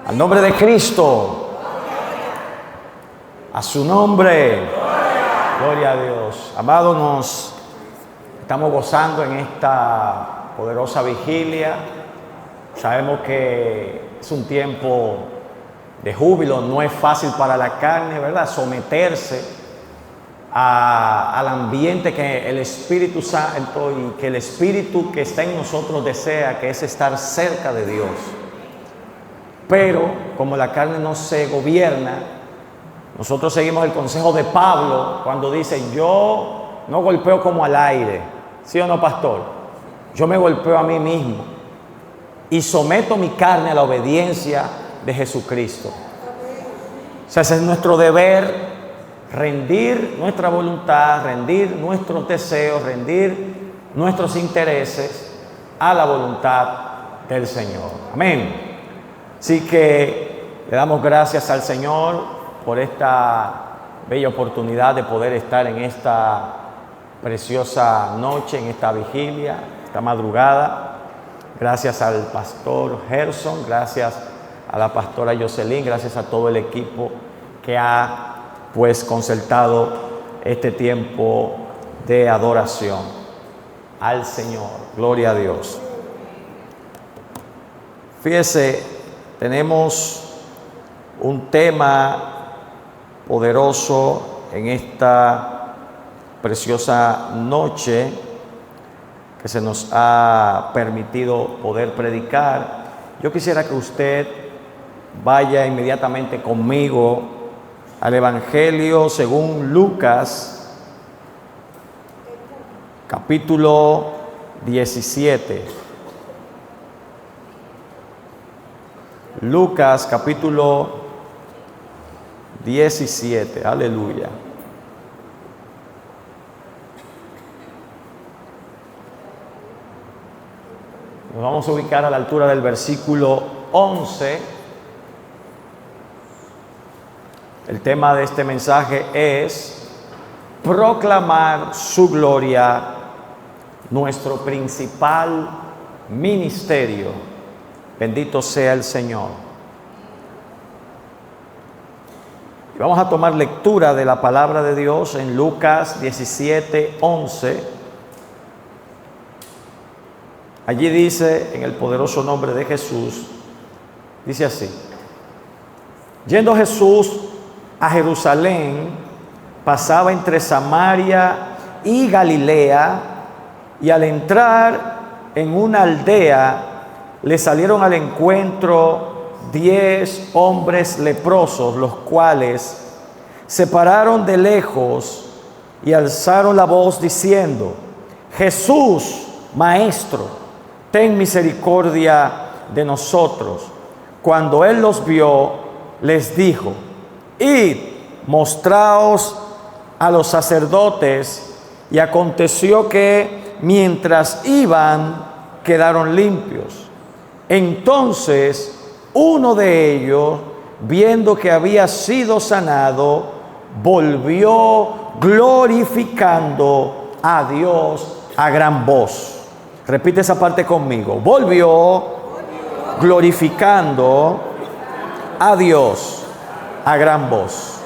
Al nombre de Cristo. A su nombre. Gloria a Dios. Amados, nos estamos gozando en esta poderosa vigilia. Sabemos que es un tiempo de júbilo. No es fácil para la carne, ¿verdad?, someterse al ambiente que el Espíritu Santo y que el Espíritu que está en nosotros desea, que es estar cerca de Dios. Pero como la carne no se gobierna, nosotros seguimos el consejo de Pablo cuando dice: yo no golpeo como al aire. ¿Sí o no, pastor? Yo me golpeo a mí mismo y someto mi carne a la obediencia de Jesucristo. O sea, ese es nuestro deber: rendir nuestra voluntad, rendir nuestros deseos, rendir nuestros intereses a la voluntad del Señor. Amén. Así que le damos gracias al Señor por esta bella oportunidad de poder estar en esta preciosa noche, en esta vigilia, esta madrugada. Gracias al pastor Gerson, gracias a la pastora Jocelyn, gracias a todo el equipo que ha concertado este tiempo de adoración al Señor. Gloria a Dios. Fíjese, tenemos un tema poderoso en esta preciosa noche que se nos ha permitido poder predicar. Yo quisiera que usted vaya inmediatamente conmigo al Evangelio según Lucas, capítulo 17. Lucas, capítulo 17. Aleluya. Nos vamos a ubicar a la altura del versículo 11. El tema de este mensaje es proclamar su gloria, nuestro principal ministerio. Bendito sea el Señor. Y vamos a tomar lectura de la palabra de Dios en Lucas 17, 11. Allí dice, en el poderoso nombre de Jesús, dice así: yendo Jesús a Jerusalén, pasaba entre Samaria y Galilea, y al entrar en una aldea, le salieron al encuentro 10 hombres leprosos, los cuales se pararon de lejos y alzaron la voz diciendo: Jesús, Maestro, ten misericordia de nosotros. Cuando él los vio, les dijo: id, mostraos a los sacerdotes. Y aconteció que mientras iban, quedaron limpios. Entonces uno de ellos, viendo que había sido sanado, volvió glorificando a Dios a gran voz. Repite esa parte conmigo. Volvió glorificando a Dios a gran voz.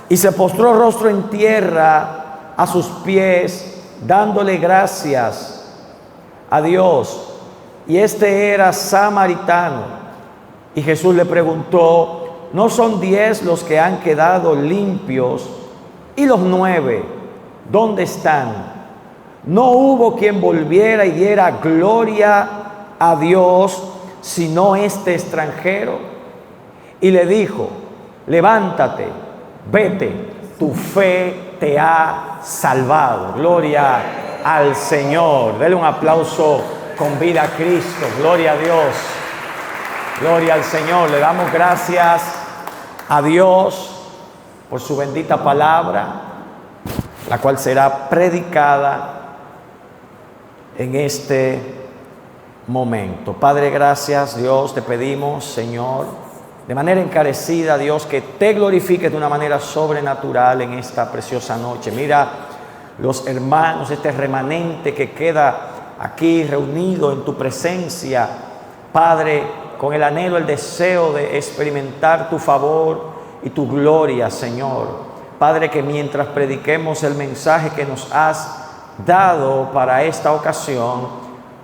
Y se postró rostro en tierra a sus pies, dándole gracias a Dios. Y este era samaritano. Y Jesús le preguntó: ¿no son 10 los que han quedado limpios? ¿Y los 9 dónde están? No hubo quien volviera y diera gloria a Dios, sino este extranjero. Y le dijo: levántate, vete, tu fe te ha salvado. Gloria al Señor. Dele un aplauso con vida a Cristo. Gloria a Dios. Gloria al Señor. Le damos gracias a Dios por su bendita palabra, la cual será predicada en este momento. Padre, gracias, Dios, te pedimos, Señor, de manera encarecida, Dios, que te glorifiques de una manera sobrenatural en esta preciosa noche. Mira los hermanos, este remanente que queda aquí reunido en tu presencia, Padre, con el anhelo, el deseo de experimentar tu favor y tu gloria, Señor. Padre, que mientras prediquemos el mensaje que nos has dado para esta ocasión,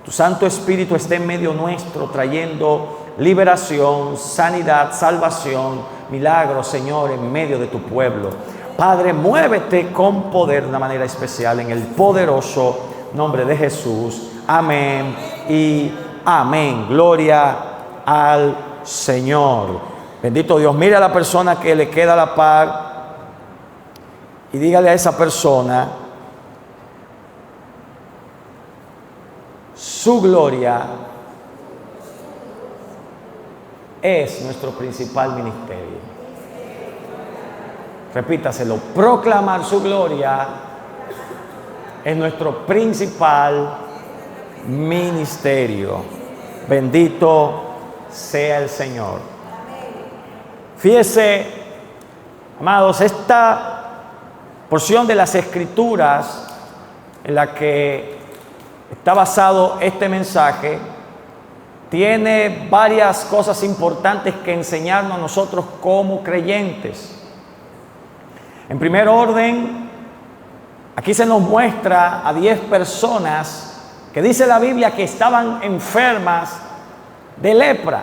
tu Santo Espíritu esté en medio nuestro, trayendo liberación, sanidad, salvación, milagros, Señor, en medio de tu pueblo. Padre, muévete con poder de una manera especial en el poderoso nombre de Jesús. Amén y amén. Gloria al Señor. Bendito Dios. Mire a la persona que le queda a la par y dígale a esa persona: su gloria es nuestro principal ministerio. Repítaselo: proclamar su gloria es nuestro principal ministerio. Bendito sea el Señor. Fíjese, amados, esta porción de las Escrituras en la que está basado este mensaje tiene varias cosas importantes que enseñarnos a nosotros como creyentes. En primer orden, aquí se nos muestra a 10 personas que dice la Biblia que estaban enfermas de lepra.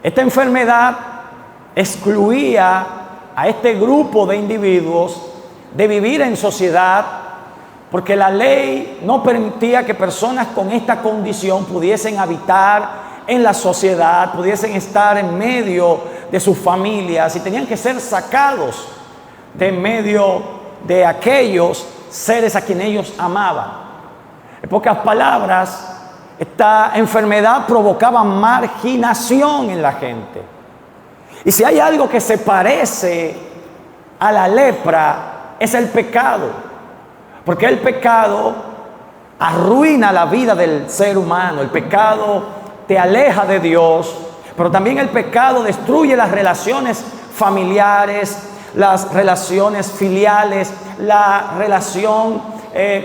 Esta enfermedad excluía a este grupo de individuos de vivir en sociedad, porque la ley no permitía que personas con esta condición pudiesen habitar en la sociedad, pudiesen estar en medio de sus familias, y tenían que ser sacados de en medio de aquellos seres a quienes ellos amaban. En pocas palabras, esta enfermedad provocaba marginación en la gente. Y si hay algo que se parece a la lepra, es el pecado. Porque el pecado arruina la vida del ser humano. El pecado te aleja de Dios, pero también el pecado destruye las relaciones familiares, las relaciones filiales, la relación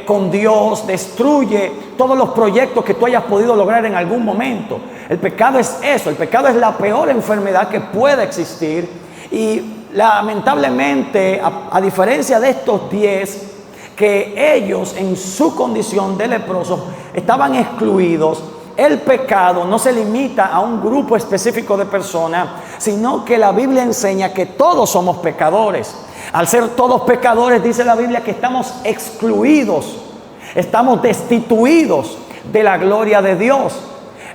con Dios, destruye todos los proyectos que tú hayas podido lograr en algún momento. El pecado es eso, el pecado es la peor enfermedad que puede existir, y lamentablemente, a diferencia de estos 10, que ellos en su condición de leprosos estaban excluidos, el pecado no se limita a un grupo específico de personas, sino que la Biblia enseña que todos somos pecadores. Al ser todos pecadores, dice la Biblia que estamos excluidos, estamos destituidos de la gloria de Dios.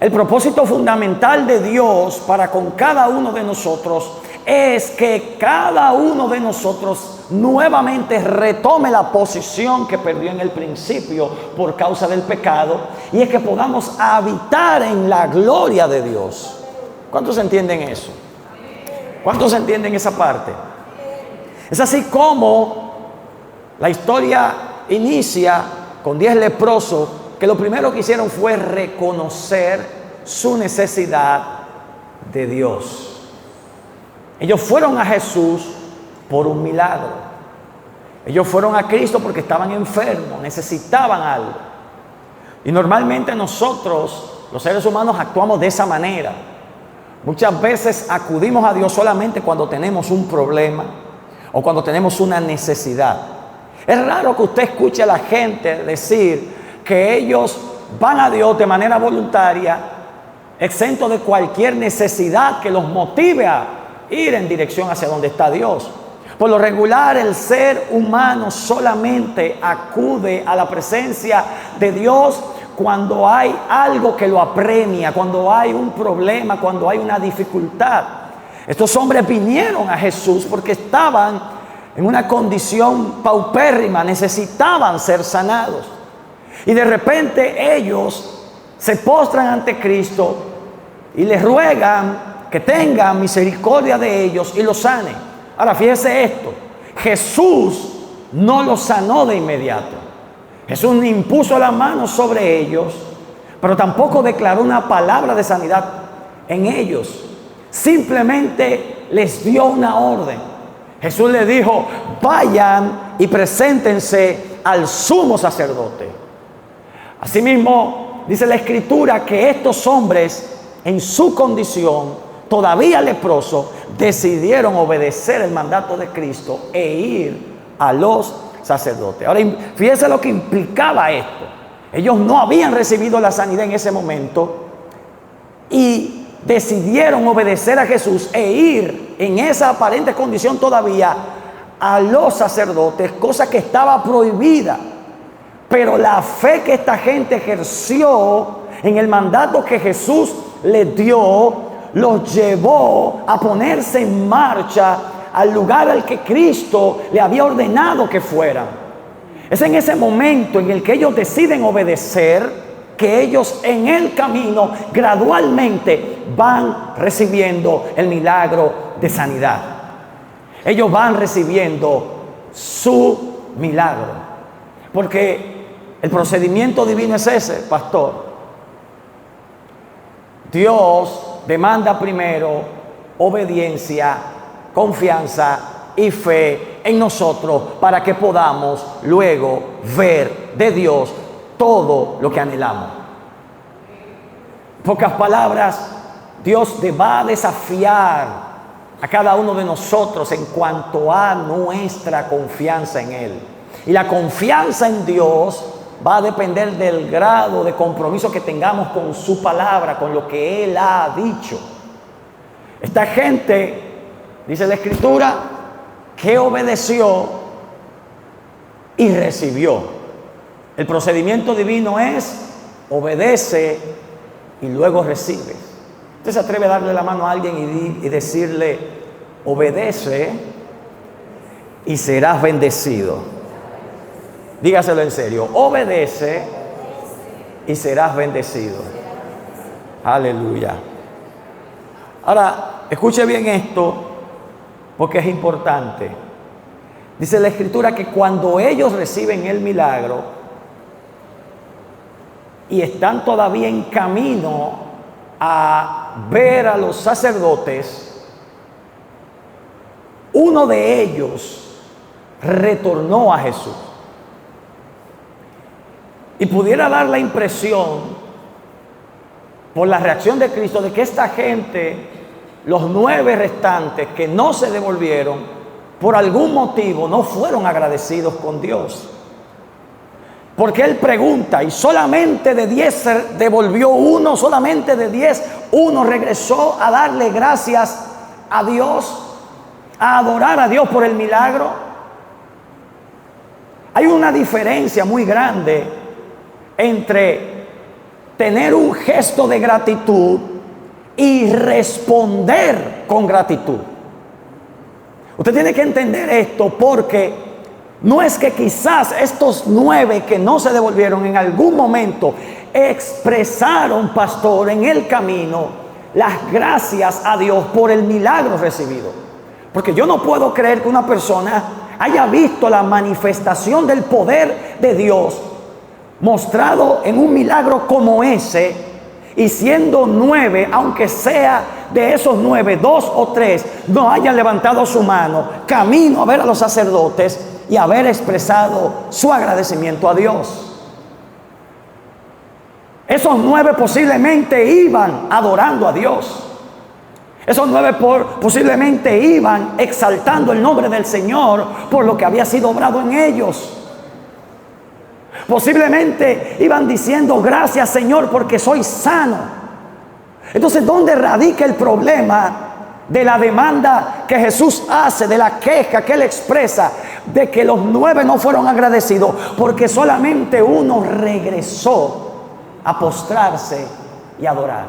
El propósito fundamental de Dios para con cada uno de nosotros es que cada uno de nosotros nuevamente retome la posición que perdió en el principio por causa del pecado, y es que podamos habitar en la gloria de Dios. ¿Cuántos entienden eso? ¿Cuántos entienden esa parte? Es así como la historia inicia con 10 leprosos que lo primero que hicieron fue reconocer su necesidad de Dios. Ellos fueron a Jesús por un milagro. Ellos fueron a Cristo porque estaban enfermos, necesitaban algo. Y normalmente nosotros, los seres humanos, actuamos de esa manera. Muchas veces acudimos a Dios solamente cuando tenemos un problema o cuando tenemos una necesidad. Es raro que usted escuche a la gente decir que ellos van a Dios de manera voluntaria, exento de cualquier necesidad que los motive a ir en dirección hacia donde está Dios. Por lo regular, el ser humano solamente acude a la presencia de Dios cuando hay algo que lo apremia, cuando hay un problema, cuando hay una dificultad. Estos hombres vinieron a Jesús porque estaban en una condición paupérrima, necesitaban ser sanados. Y de repente ellos se postran ante Cristo y les ruegan que tenga misericordia de ellos y los sane. Ahora, fíjese esto: Jesús no los sanó de inmediato. Jesús ni impuso la mano sobre ellos, pero tampoco declaró una palabra de sanidad en ellos. Simplemente les dio una orden. Jesús les dijo: vayan y preséntense al sumo sacerdote. Asimismo, dice la Escritura que estos hombres en su condición, todavía leproso, decidieron obedecer el mandato de Cristo e ir a los sacerdotes. Ahora, fíjense lo que implicaba esto. Ellos no habían recibido la sanidad en ese momento y decidieron obedecer a Jesús e ir en esa aparente condición todavía a los sacerdotes, cosa que estaba prohibida. Pero la fe que esta gente ejerció en el mandato que Jesús les dio, los llevó a ponerse en marcha al lugar al que Cristo le había ordenado que fueran. Es en ese momento en el que ellos deciden obedecer que ellos en el camino gradualmente van recibiendo el milagro de sanidad. Ellos van recibiendo su milagro. Porque el procedimiento divino es ese, pastor. Dios demanda primero obediencia, confianza y fe en nosotros para que podamos luego ver de Dios todo lo que anhelamos. En pocas palabras, Dios te va a desafiar a cada uno de nosotros en cuanto a nuestra confianza en Él. Y la confianza en Dios va a depender del grado de compromiso que tengamos con su palabra, con lo que Él ha dicho. Esta gente, dice la Escritura, que obedeció y recibió. El procedimiento divino es obedece y luego recibe. Usted se atreve a darle la mano a alguien y decirle, obedece y serás bendecido. Dígaselo en serio, obedece y serás bendecido. Aleluya. Ahora, escuche bien esto, porque es importante. Dice la Escritura que cuando ellos reciben el milagro y están todavía en camino a ver a los sacerdotes, uno de ellos retornó a Jesús. Y pudiera dar la impresión, por la reacción de Cristo, de que esta gente, los 9 restantes que no se devolvieron, por algún motivo no fueron agradecidos con Dios. Porque Él pregunta, y solamente de 10 se devolvió uno, solamente de 10, uno regresó a darle gracias a Dios, a adorar a Dios por el milagro. Hay una diferencia muy grande entre tener un gesto de gratitud y responder con gratitud. Usted tiene que entender esto, porque no es que quizás estos 9 que no se devolvieron en algún momento expresaron, pastor, en el camino las gracias a Dios por el milagro recibido. Porque yo no puedo creer que una persona haya visto la manifestación del poder de Dios mostrado en un milagro como ese, y siendo 9, aunque sea de esos 9, 2 o 3 no hayan levantado su mano camino a ver a los sacerdotes y haber expresado su agradecimiento a Dios. Esos 9 posiblemente iban adorando a Dios. Esos 9 posiblemente iban exaltando el nombre del Señor por lo que había sido obrado en ellos. Posiblemente iban diciendo, gracias Señor porque soy sano. Entonces, ¿dónde radica el problema de la demanda que Jesús hace, de la queja que Él expresa, de que los 9 no fueron agradecidos? Porque solamente uno regresó a postrarse y adorar.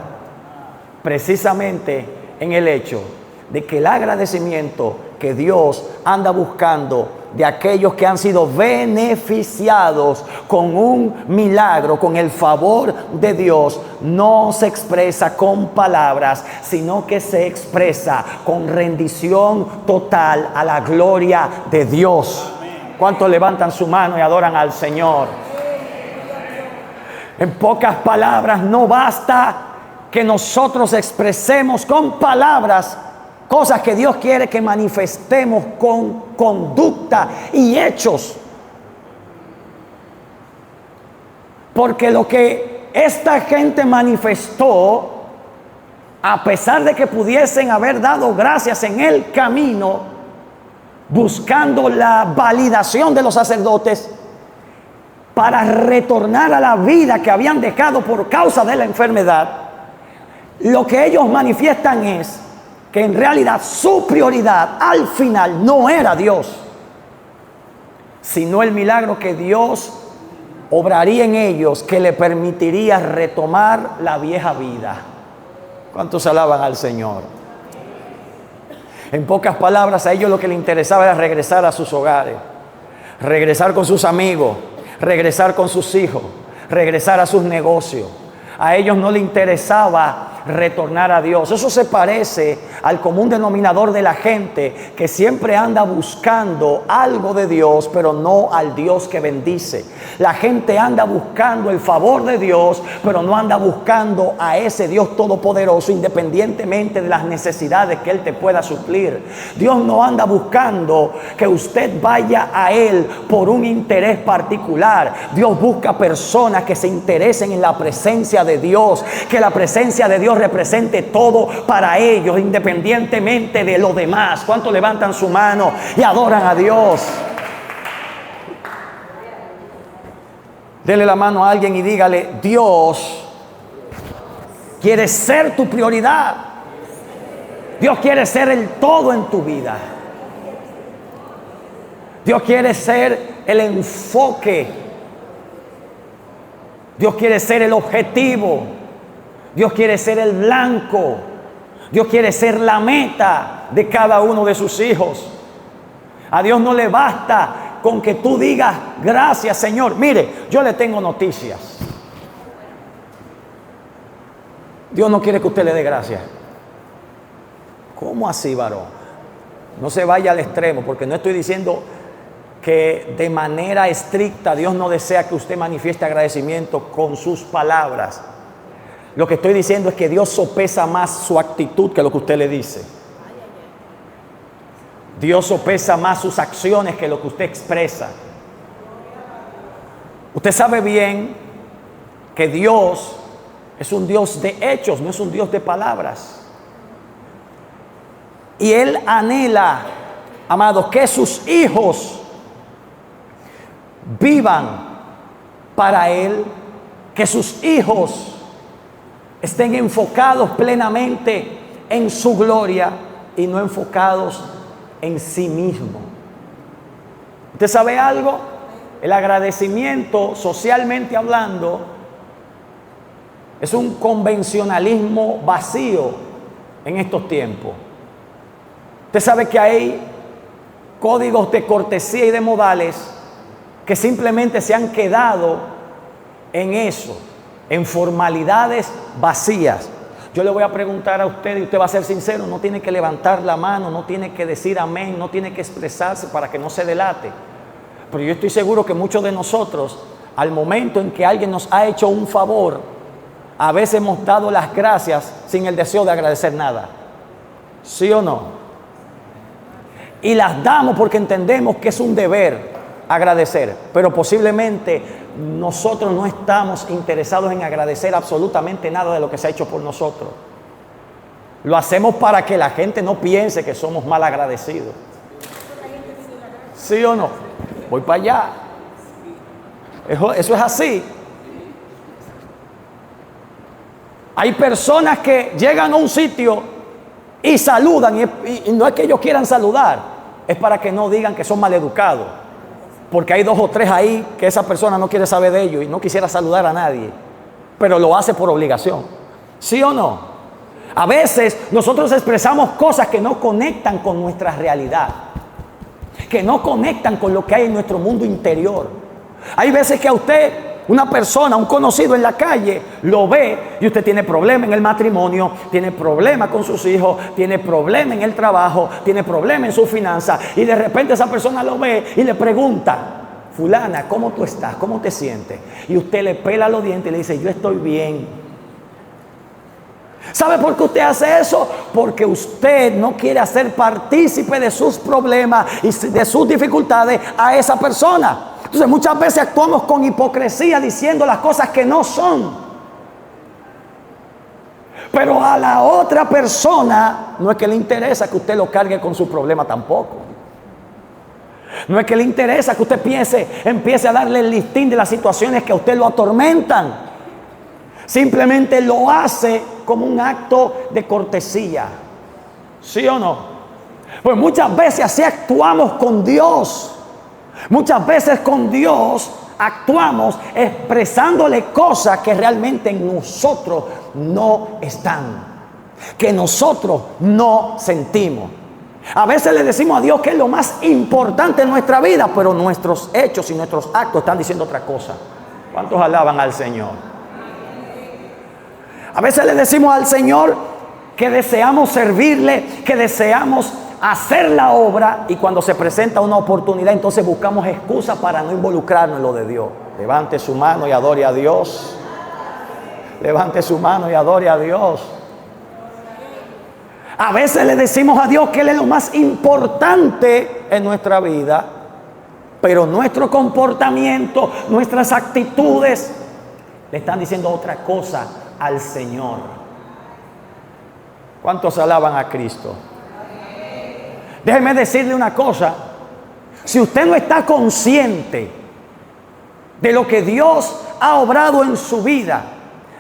Precisamente en el hecho de que el agradecimiento que Dios anda buscando de aquellos que han sido beneficiados con un milagro, con el favor de Dios, no se expresa con palabras, sino que se expresa con rendición total a la gloria de Dios. ¿Cuántos levantan su mano y adoran al Señor? En pocas palabras, no basta que nosotros expresemos con palabras cosas que Dios quiere que manifestemos con conducta y hechos. Porque lo que esta gente manifestó a pesar de que pudiesen haber dado gracias en el camino, buscando la validación de los sacerdotes para retornar a la vida que habían dejado por causa de la enfermedad, lo que ellos manifiestan es que en realidad su prioridad al final no era Dios, sino el milagro que Dios obraría en ellos, que le permitiría retomar la vieja vida. ¿Cuántos alaban al Señor? En pocas palabras, a ellos lo que les interesaba era regresar a sus hogares, regresar con sus amigos, regresar con sus hijos, regresar a sus negocios. A ellos no les interesaba retornar a Dios. Eso se parece al común denominador de la gente que siempre anda buscando algo de Dios, pero no al Dios que bendice. La gente anda buscando el favor de Dios, pero no anda buscando a ese Dios todopoderoso, independientemente de las necesidades que Él te pueda suplir. Dios no anda buscando que usted vaya a Él por un interés particular. Dios busca personas que se interesen en la presencia de Dios, que la presencia de Dios represente todo para ellos, independientemente de lo demás. ¿Cuántos levantan su mano y adoran a Dios? Dele la mano a alguien y dígale: Dios quiere ser tu prioridad. Dios quiere ser el todo en tu vida. Dios quiere ser el enfoque. Dios quiere ser el objetivo. Dios quiere ser el blanco. Dios quiere ser la meta de cada uno de sus hijos. A Dios no le basta con que tú digas gracias, Señor. Mire, yo le tengo noticias. Dios no quiere que usted le dé gracias. ¿Cómo así, varón? No se vaya al extremo, porque no estoy diciendo que de manera estricta Dios no desea que usted manifieste agradecimiento con sus palabras. Lo que estoy diciendo es que Dios sopesa más su actitud que lo que usted le dice. Dios sopesa más sus acciones que lo que usted expresa. Usted sabe bien que Dios es un Dios de hechos, no es un Dios de palabras. Y Él anhela, amados, que sus hijos vivan para Él, que sus hijos estén enfocados plenamente en su gloria y no enfocados en sí mismo. ¿Usted sabe algo? El agradecimiento, socialmente hablando, es un convencionalismo vacío en estos tiempos. Usted sabe que hay códigos de cortesía y de modales que simplemente se han quedado en eso, en formalidades vacías. Yo le voy a preguntar a usted y usted va a ser sincero, no tiene que levantar la mano, no tiene que decir amén, no tiene que expresarse para que no se delate. Pero yo estoy seguro que muchos de nosotros, al momento en que alguien nos ha hecho un favor, a veces hemos dado las gracias sin el deseo de agradecer nada. ¿Sí o no? Y las damos porque entendemos que es un deber agradecer, pero posiblemente nosotros no estamos interesados en agradecer absolutamente nada de lo que se ha hecho por nosotros. Lo hacemos para que la gente no piense que somos mal agradecidos. ¿Sí o no? Voy para allá. Eso es así. Hay personas que llegan a un sitio y saludan, y no es que ellos quieran saludar, es para que no digan que son maleducados. Porque hay 2 o 3 ahí que esa persona no quiere saber de ellos y no quisiera saludar a nadie, pero lo hace por obligación. ¿Sí o no? A veces nosotros expresamos cosas que no conectan con nuestra realidad, que no conectan con lo que hay en nuestro mundo interior. Hay veces que a usted, una persona, un conocido en la calle, lo ve y usted tiene problema en el matrimonio, tiene problema con sus hijos, tiene problema en el trabajo, tiene problema en sus finanzas, y de repente esa persona lo ve y le pregunta: fulana, ¿cómo tú estás? ¿Cómo te sientes? Y usted le pela los dientes y le dice: yo estoy bien. ¿Sabe por qué usted hace eso? Porque usted no quiere hacer partícipe de sus problemas y de sus dificultades a esa persona. Entonces muchas veces actuamos con hipocresía diciendo las cosas que no son. Pero a la otra persona no es que le interesa que usted lo cargue con su problema tampoco. No es que le interesa que usted empiece a darle el listín de las situaciones que a usted lo atormentan. Simplemente lo hace como un acto de cortesía. ¿Sí o no? Pues muchas veces así actuamos con Dios. Muchas veces con Dios actuamos expresándole cosas que realmente en nosotros no están, que nosotros no sentimos. A veces le decimos a Dios que es lo más importante en nuestra vida, pero nuestros hechos y nuestros actos están diciendo otra cosa. ¿Cuántos alaban al Señor? A veces le decimos al Señor que deseamos servirle, que deseamos hacer la obra, y cuando se presenta una oportunidad, entonces buscamos excusas para no involucrarnos en lo de Dios. Levante su mano y adore a Dios. Levante su mano y adore a Dios. A veces le decimos a Dios que Él es lo más importante en nuestra vida, pero nuestro comportamiento, nuestras actitudes, le están diciendo otra cosa al Señor. ¿Cuántos alaban a Cristo? Déjeme decirle una cosa. Si usted no está consciente de lo que Dios ha obrado en su vida,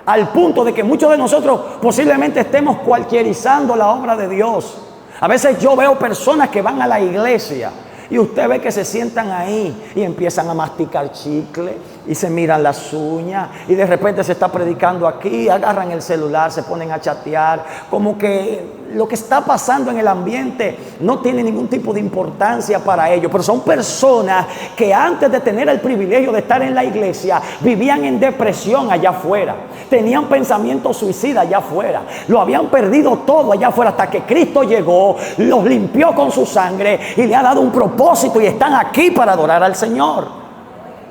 al punto de que muchos de nosotros posiblemente estemos cualquierizando la obra de Dios. A veces yo veo personas que van a la iglesia y usted ve que se sientan ahí y empiezan a masticar chicle y se miran las uñas, y de repente se está predicando aquí, agarran el celular, se ponen a chatear, como que lo que está pasando en el ambiente no tiene ningún tipo de importancia para ellos. Pero son personas que antes de tener el privilegio de estar en la iglesia vivían en depresión allá afuera, tenían pensamientos suicidas allá afuera, lo habían perdido todo allá afuera, hasta que Cristo llegó, los limpió con su sangre y le ha dado un propósito, y están aquí para adorar al Señor.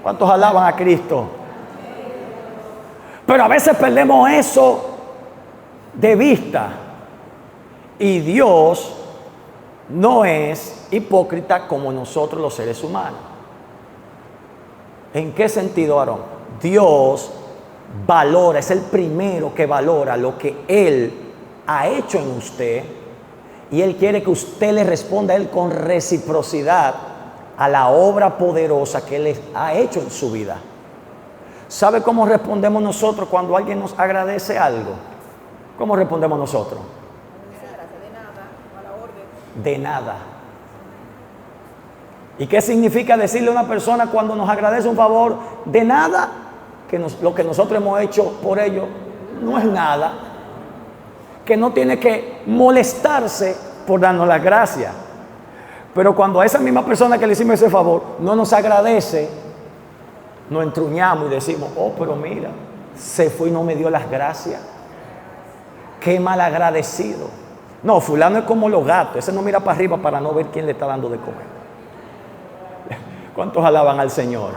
¿Cuántos alaban a Cristo? Pero a veces perdemos eso de vista. Y Dios no es hipócrita como nosotros los seres humanos. ¿En qué sentido, Aarón? Dios valora, es el primero que valora lo que Él ha hecho en usted, y Él quiere que usted le responda a Él con reciprocidad a la obra poderosa que Él ha hecho en su vida. ¿Sabe cómo respondemos nosotros cuando alguien nos agradece algo? ¿Cómo respondemos nosotros? De nada. ¿Y qué significa decirle a una persona cuando nos agradece un favor? De nada. Que lo que nosotros hemos hecho por ellos no es nada. Que no tiene que molestarse por darnos las gracias. Pero cuando a esa misma persona que le hicimos ese favor no nos agradece, nos entruñamos y decimos: oh, pero mira, se fue y no me dio las gracias. Qué mal agradecido. No, fulano es como los gatos, ese no mira para arriba para no ver quién le está dando de comer. ¿Cuántos alaban al Señor?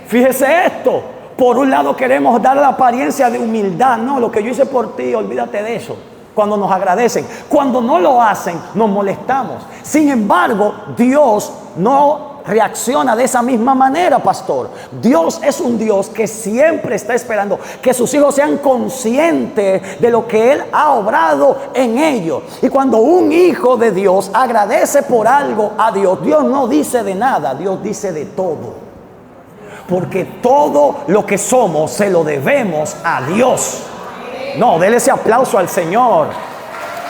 Fíjese esto. Por un lado queremos dar la apariencia de humildad. No, lo que yo hice por ti, olvídate de eso. Cuando nos agradecen, cuando no lo hacen, nos molestamos. Sin embargo, Dios no reacciona de esa misma manera, pastor. Dios es un Dios que siempre está esperando que sus hijos sean conscientes de lo que Él ha obrado en ellos. Y cuando un hijo de Dios agradece por algo a Dios, Dios no dice de nada, Dios dice de todo. Porque todo lo que somos se lo debemos a Dios. No, déle ese aplauso al Señor.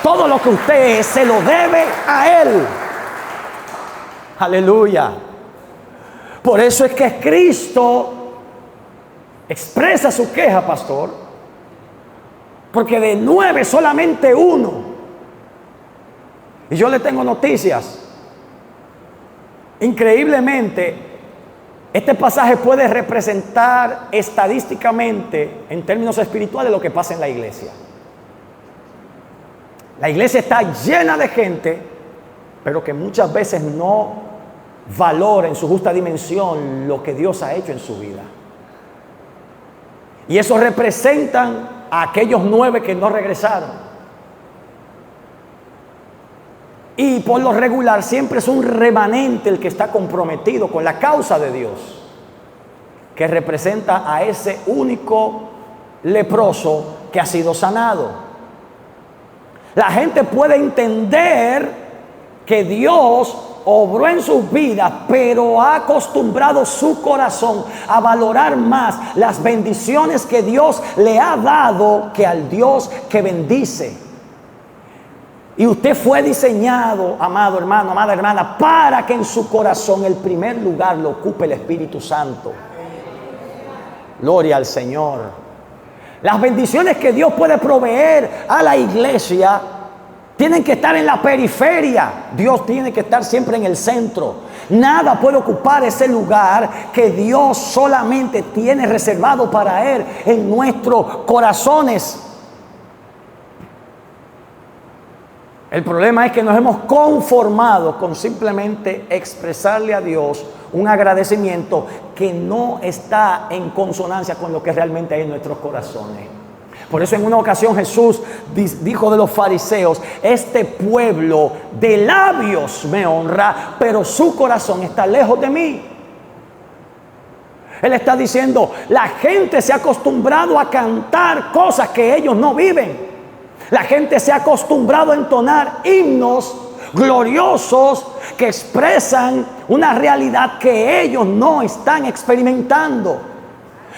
Todo lo que usted es se lo debe a Él. Aleluya. Por eso es que Cristo expresa su queja, pastor, porque de 9 solamente 1. Y yo le tengo noticias. Increíblemente, este pasaje puede representar estadísticamente, en términos espirituales, lo que pasa en la iglesia. La iglesia está llena de gente, pero que muchas veces no valora en su justa dimensión lo que Dios ha hecho en su vida. Y eso representan a aquellos 9 que no regresaron. Y por lo regular siempre es un remanente el que está comprometido con la causa de Dios, que representa a ese único leproso que ha sido sanado. La gente puede entender que Dios obró en sus vidas, pero ha acostumbrado su corazón a valorar más las bendiciones que Dios le ha dado que al Dios que bendice. Y usted fue diseñado, amado hermano, amada hermana, para que en su corazón el primer lugar lo ocupe el Espíritu Santo. Gloria al Señor. Las bendiciones que Dios puede proveer a la iglesia tienen que estar en la periferia. Dios tiene que estar siempre en el centro. Nada puede ocupar ese lugar que Dios solamente tiene reservado para Él en nuestros corazones. El problema es que nos hemos conformado con simplemente expresarle a Dios un agradecimiento que no está en consonancia con lo que realmente hay en nuestros corazones. Por eso en una ocasión Jesús dijo de los fariseos: este pueblo de labios me honra, pero su corazón está lejos de mí. Él está diciendo, la gente se ha acostumbrado a cantar cosas que ellos no viven. La gente se ha acostumbrado a entonar himnos gloriosos que expresan una realidad que ellos no están experimentando.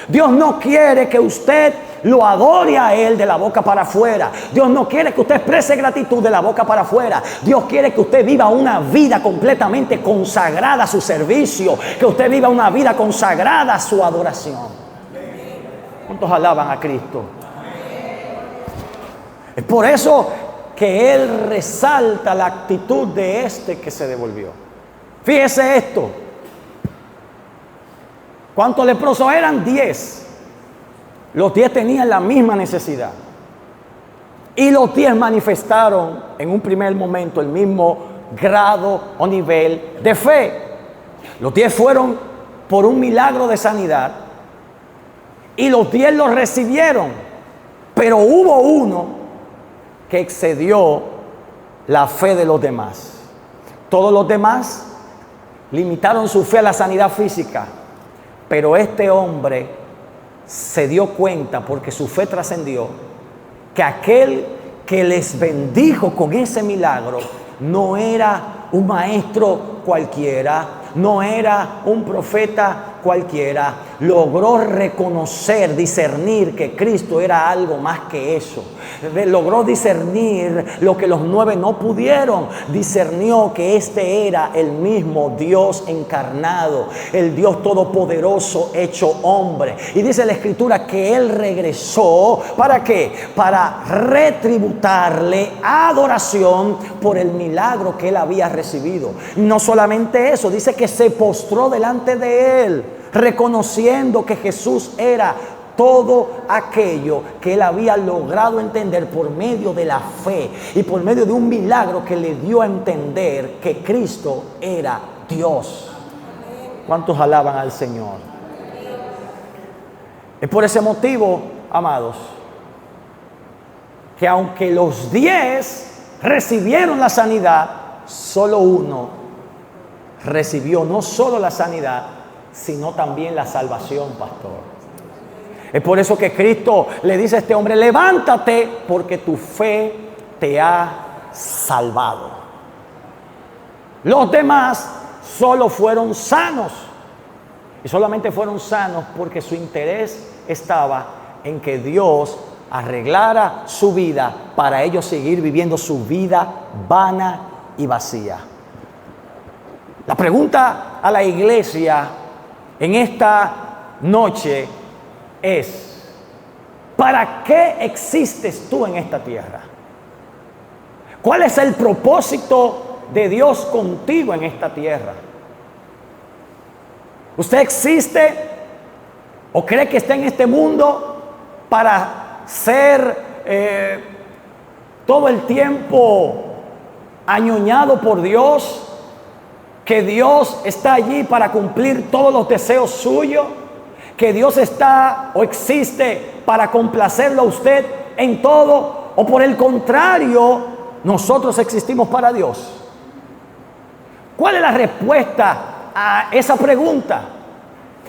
Dios no quiere que usted lo adore a Él de la boca para afuera. Dios no quiere que usted exprese gratitud de la boca para afuera. Dios quiere que usted viva una vida completamente consagrada a su servicio, que usted viva una vida consagrada a su adoración. ¿Cuántos alaban a Cristo? Es por eso que Él resalta la actitud de este que se devolvió. Fíjese esto. ¿Cuántos leprosos eran? 10. Los 10 tenían la misma necesidad. Y los 10 manifestaron en un primer momento el mismo grado o nivel de fe. Los 10 fueron por un milagro de sanidad y los 10 lo recibieron. Pero hubo uno que excedió la fe de los demás. Todos los demás limitaron su fe a la sanidad física, pero este hombre se dio cuenta, porque su fe trascendió, que aquel que les bendijo con ese milagro no era un maestro cualquiera, no era un profeta cualquiera. Logró reconocer, discernir que Cristo era algo más que eso. Logró discernir lo que los 9 no pudieron. Discernió que este era el mismo Dios encarnado, el Dios todopoderoso hecho hombre. Y dice la Escritura que Él regresó, ¿para qué? Para retributarle adoración por el milagro que Él había recibido. No solamente eso, dice que se postró delante de Él, reconociendo que Jesús era todo aquello que él había logrado entender por medio de la fe y por medio de un milagro que le dio a entender que Cristo era Dios. ¿Cuántos alaban al Señor? Es por ese motivo, amados, que aunque los 10 recibieron la sanidad, solo uno recibió no solo la sanidad, sino también la salvación, pastor. Es por eso que Cristo le dice a este hombre: levántate, porque tu fe te ha salvado. Los demás solo fueron sanos, y solamente fueron sanos porque su interés estaba en que Dios arreglara su vida para ellos seguir viviendo su vida vana y vacía. La pregunta a la iglesia en esta noche es: ¿para qué existes tú en esta tierra? ¿Cuál es el propósito de Dios contigo en esta tierra? ¿Usted existe o cree que está en este mundo para ser todo el tiempo añoñado por Dios? ¿Que Dios está allí para cumplir todos los deseos suyos? ¿Que Dios está o existe para complacerlo a usted en todo? ¿O por el contrario, nosotros existimos para Dios? ¿Cuál es la respuesta a esa pregunta?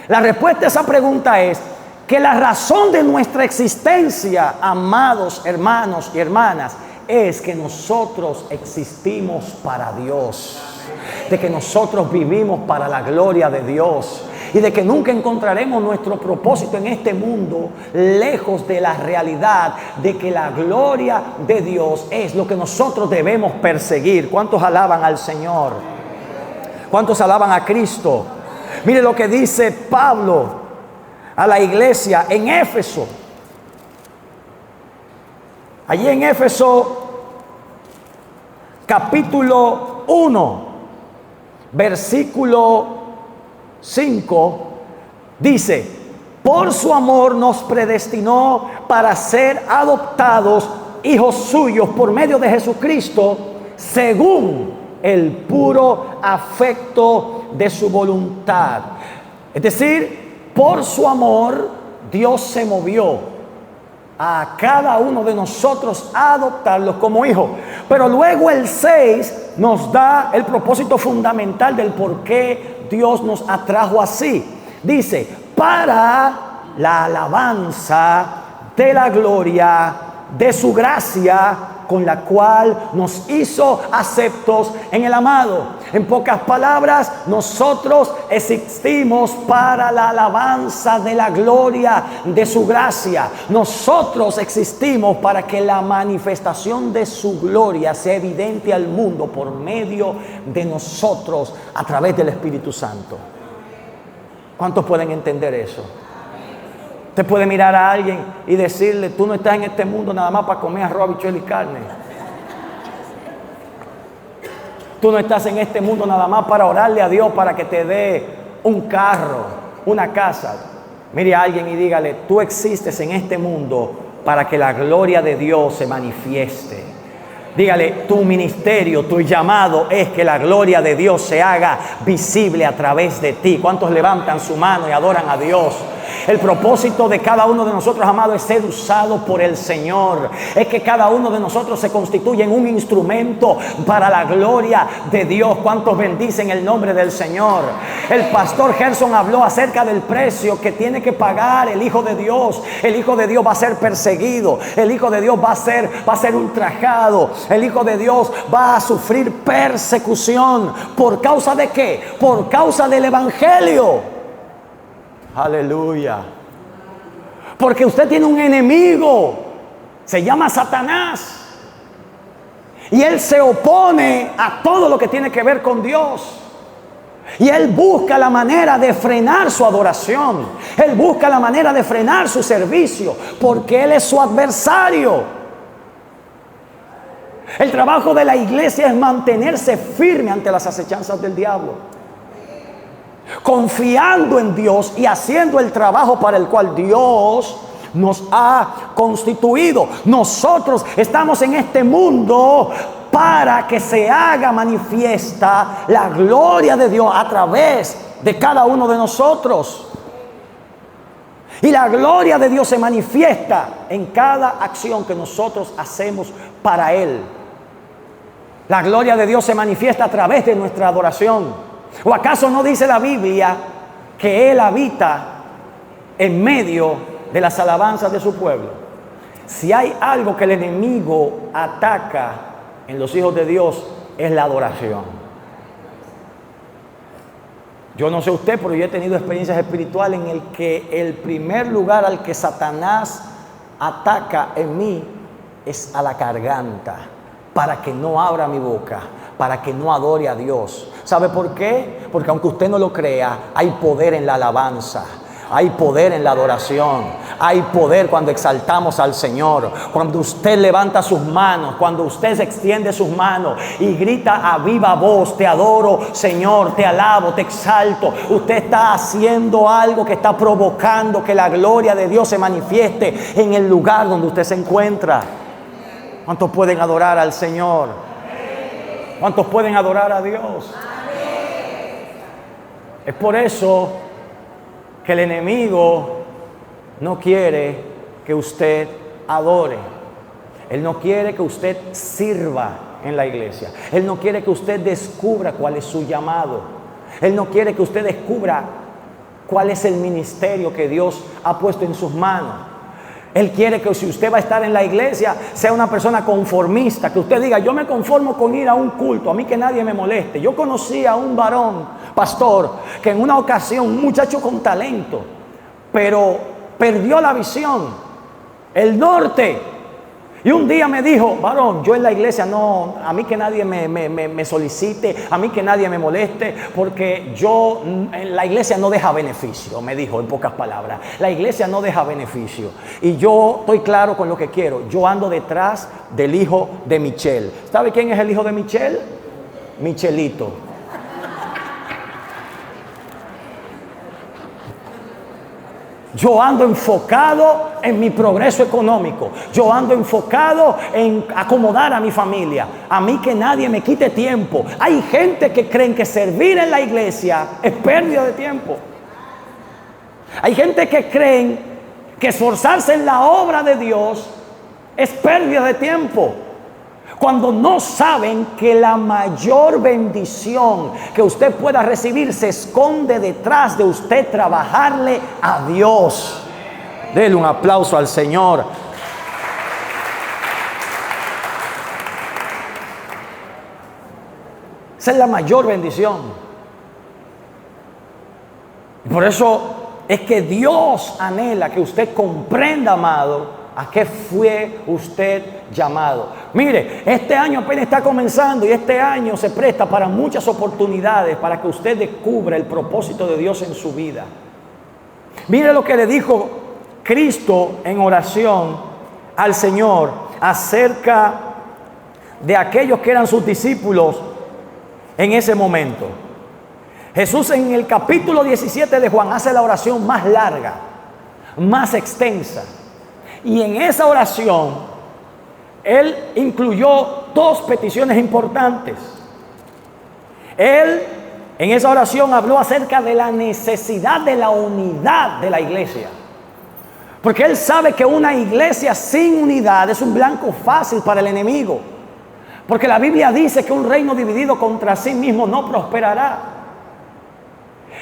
La respuesta a esa pregunta es que la razón de nuestra existencia, amados hermanos y hermanas, es que nosotros existimos para Dios, de que nosotros vivimos para la gloria de Dios y de que nunca encontraremos nuestro propósito en este mundo lejos de la realidad de que la gloria de Dios es lo que nosotros debemos perseguir. ¿Cuántos alaban al Señor? ¿Cuántos alaban a Cristo? Mire lo que dice Pablo a la iglesia en Éfeso. Allí en Éfeso, capítulo 1, versículo 5, dice: por su amor nos predestinó para ser adoptados hijos suyos por medio de Jesucristo, según el puro afecto de su voluntad. Es decir, por su amor Dios se movió a cada uno de nosotros a adoptarlos como hijos. Pero luego el 6 nos da el propósito fundamental del por qué Dios nos atrajo así. Dice: para la alabanza de la gloria de su gracia, con la cual nos hizo aceptos en el amado. En pocas palabras, nosotros existimos para la alabanza de la gloria de su gracia. Nosotros existimos para que la manifestación de su gloria sea evidente al mundo por medio de nosotros a través del Espíritu Santo. ¿Cuántos pueden entender eso? Usted puede mirar a alguien y decirle: tú no estás en este mundo nada más para comer arroz, habichuela y carne. Tú no estás en este mundo nada más para orarle a Dios para que te dé un carro, una casa. Mire a alguien y dígale: tú existes en este mundo para que la gloria de Dios se manifieste. Dígale: tu ministerio, tu llamado es que la gloria de Dios se haga visible a través de ti. ¿Cuántos levantan su mano y adoran a Dios? El propósito de cada uno de nosotros, amados, es ser usado por el Señor. Es que cada uno de nosotros se constituye en un instrumento para la gloria de Dios. ¿Cuántos bendicen el nombre del Señor? El pastor Gerson habló acerca del precio que tiene que pagar el Hijo de Dios. El Hijo de Dios va a ser perseguido. El Hijo de Dios va a ser ultrajado. El Hijo de Dios va a sufrir persecución. ¿Por causa de qué? Por causa del Evangelio. Aleluya. Porque usted tiene un enemigo, se llama Satanás, y él se opone a todo lo que tiene que ver con Dios. Y él busca la manera de frenar su adoración. Él busca la manera de frenar su servicio, porque él es su adversario. El trabajo de la iglesia es mantenerse firme ante las acechanzas del diablo, confiando en Dios y haciendo el trabajo para el cual Dios nos ha constituido. Nosotros estamos en este mundo para que se haga manifiesta la gloria de Dios a través de cada uno de nosotros. Y la gloria de Dios se manifiesta en cada acción que nosotros hacemos para Él. La gloria de Dios se manifiesta a través de nuestra adoración. ¿O acaso no dice la Biblia que Él habita en medio de las alabanzas de su pueblo? Si hay algo que el enemigo ataca en los hijos de Dios, es la adoración. Yo no sé usted, pero yo he tenido experiencias espirituales en el que el primer lugar al que Satanás ataca en mí es a la garganta, para que no abra mi boca, para que no adore a Dios. ¿Sabe por qué? Porque aunque usted no lo crea, hay poder en la alabanza, hay poder en la adoración, hay poder cuando exaltamos al Señor. Cuando usted levanta sus manos, cuando usted extiende sus manos y grita a viva voz: te adoro, Señor, te alabo, te exalto. Usted está haciendo algo que está provocando que la gloria de Dios se manifieste en el lugar donde usted se encuentra. ¿Cuántos pueden adorar al Señor? ¿Cuántos pueden adorar a Dios? Es por eso que el enemigo no quiere que usted adore. Él no quiere que usted sirva en la iglesia. Él no quiere que usted descubra cuál es su llamado. Él no quiere que usted descubra cuál es el ministerio que Dios ha puesto en sus manos. Él quiere que si usted va a estar en la iglesia, sea una persona conformista, que usted diga, yo me conformo con ir a un culto, a mí que nadie me moleste. Yo conocí a un varón, pastor, que en una ocasión, un muchacho con talento, pero perdió la visión, el norte. Y un día me dijo, varón, yo en la iglesia no, a mí que nadie me solicite, a mí que nadie me moleste, porque yo, en la iglesia no deja beneficio, me dijo en pocas palabras. La iglesia no deja beneficio. Y yo estoy claro con lo que quiero. Yo ando detrás del hijo de Michelle. ¿Sabe quién es el hijo de Michelle? Michelito. Yo ando enfocado en mi progreso económico. Yo ando enfocado en acomodar a mi familia. A mí que nadie me quite tiempo. Hay gente que creen que servir en la iglesia es pérdida de tiempo. Hay gente que creen que esforzarse en la obra de Dios es pérdida de tiempo, cuando no saben que la mayor bendición que usted pueda recibir se esconde detrás de usted trabajarle a Dios. Dele un aplauso al Señor. Esa es la mayor bendición. Y por eso es que Dios anhela que usted comprenda, amado, a qué fue usted llamado. Mire, este año apenas está comenzando y este año se presta para muchas oportunidades para que usted descubra el propósito de Dios en su vida. Mire lo que le dijo Cristo en oración al Señor acerca de aquellos que eran sus discípulos en ese momento. Jesús en el capítulo 17 de Juan hace la oración más larga, más extensa. Y en esa oración, Él incluyó dos peticiones importantes. Él en esa oración habló acerca de la necesidad de la unidad de la iglesia. Porque Él sabe que una iglesia sin unidad es un blanco fácil para el enemigo. Porque la Biblia dice que un reino dividido contra sí mismo no prosperará.